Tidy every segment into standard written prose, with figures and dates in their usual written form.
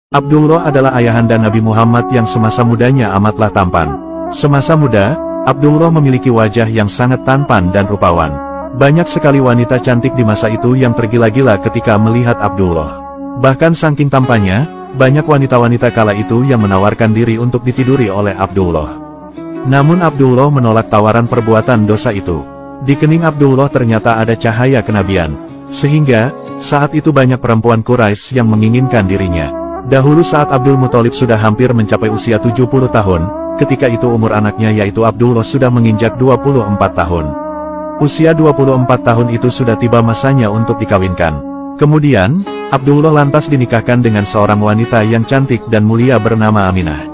Abdullah adalah ayahanda Nabi Muhammad yang semasa mudanya amatlah tampan. Semasa muda, Abdullah memiliki wajah yang sangat tampan dan rupawan. Banyak sekali wanita cantik di masa itu yang tergila-gila ketika melihat Abdullah. Bahkan saking tampannya, banyak wanita-wanita kala itu yang menawarkan diri untuk ditiduri oleh Abdullah. Namun Abdullah menolak tawaran perbuatan dosa itu. Di kening Abdullah ternyata ada cahaya kenabian. Sehingga, saat itu banyak perempuan Quraisy yang menginginkan dirinya. Dahulu saat Abdul Muthalib sudah hampir mencapai usia 70 tahun, ketika itu umur anaknya yaitu Abdullah sudah menginjak 24 tahun. Usia 24 tahun itu sudah tiba masanya untuk dikawinkan. Kemudian, Abdullah lantas dinikahkan dengan seorang wanita yang cantik dan mulia bernama Aminah.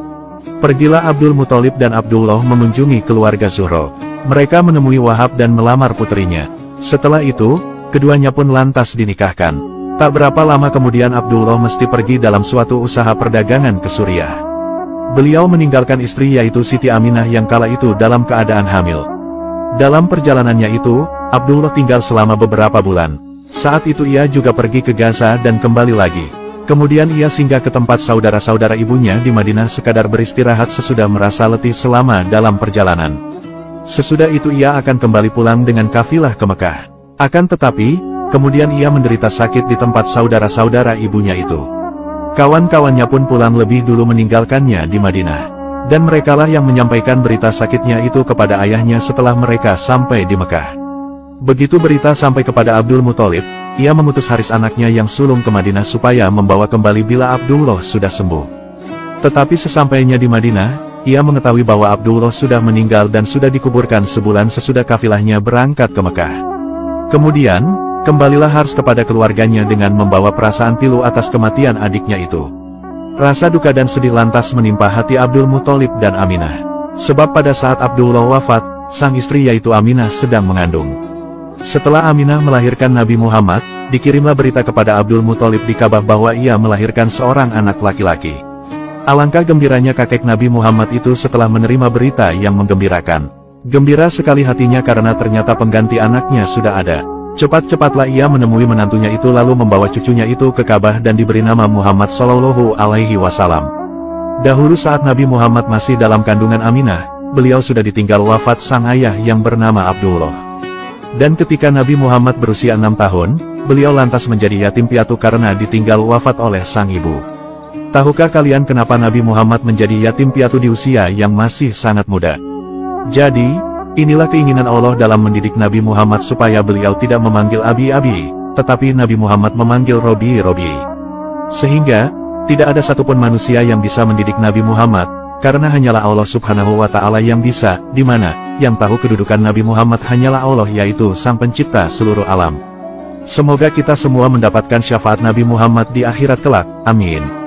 Pergilah Abdul Muthalib dan Abdullah mengunjungi keluarga Zuhro. Mereka menemui Wahab dan melamar putrinya. Setelah itu, keduanya pun lantas dinikahkan. Tak berapa lama kemudian Abdullah mesti pergi dalam suatu usaha perdagangan ke Suriah. Beliau meninggalkan istri yaitu Siti Aminah yang kala itu dalam keadaan hamil. Dalam perjalanannya itu, Abdullah tinggal selama beberapa bulan. Saat itu ia juga pergi ke Gaza dan kembali lagi. Kemudian ia singgah ke tempat saudara-saudara ibunya di Madinah sekadar beristirahat sesudah merasa letih selama dalam perjalanan. Sesudah itu ia akan kembali pulang dengan kafilah ke Mekah. Akan tetapi, kemudian ia menderita sakit di tempat saudara-saudara ibunya itu. Kawan-kawannya pun pulang lebih dulu meninggalkannya di Madinah. Dan merekalah yang menyampaikan berita sakitnya itu kepada ayahnya setelah mereka sampai di Mekah. Begitu berita sampai kepada Abdul Muthalib, ia mengutus Haris anaknya yang sulung ke Madinah supaya membawa kembali bila Abdullah sudah sembuh. Tetapi sesampainya di Madinah, ia mengetahui bahwa Abdullah sudah meninggal dan sudah dikuburkan sebulan sesudah kafilahnya berangkat ke Mekah. Kemudian, kembalilah Haris kepada keluarganya dengan membawa perasaan pilu atas kematian adiknya itu. Rasa duka dan sedih lantas menimpa hati Abdul Muthalib dan Aminah. Sebab pada saat Abdullah wafat, sang istri yaitu Aminah sedang mengandung. Setelah Aminah melahirkan Nabi Muhammad, dikirimlah berita kepada Abdul Muthalib di Ka'bah bahwa ia melahirkan seorang anak laki-laki. Alangkah gembiranya kakek Nabi Muhammad itu setelah menerima berita yang menggembirakan. Gembira sekali hatinya karena ternyata pengganti anaknya sudah ada. Cepat-cepatlah ia menemui menantunya itu lalu membawa cucunya itu ke Ka'bah dan diberi nama Muhammad Shallallahu Alaihi Wasallam. Dahulu saat Nabi Muhammad masih dalam kandungan Aminah, beliau sudah ditinggal wafat sang ayah yang bernama Abdullah. Dan ketika Nabi Muhammad berusia 6 tahun, beliau lantas menjadi yatim piatu karena ditinggal wafat oleh sang ibu. Tahukah kalian kenapa Nabi Muhammad menjadi yatim piatu di usia yang masih sangat muda? Jadi, inilah keinginan Allah dalam mendidik Nabi Muhammad supaya beliau tidak memanggil Abi-Abi, tetapi Nabi Muhammad memanggil Robi-Robi. Sehingga, tidak ada satupun manusia yang bisa mendidik Nabi Muhammad, karena hanyalah Allah Subhanahu wa Ta'ala yang bisa, di mana yang tahu kedudukan Nabi Muhammad hanyalah Allah yaitu Sang Pencipta seluruh alam. Semoga kita semua mendapatkan syafaat Nabi Muhammad di akhirat kelak. Amin.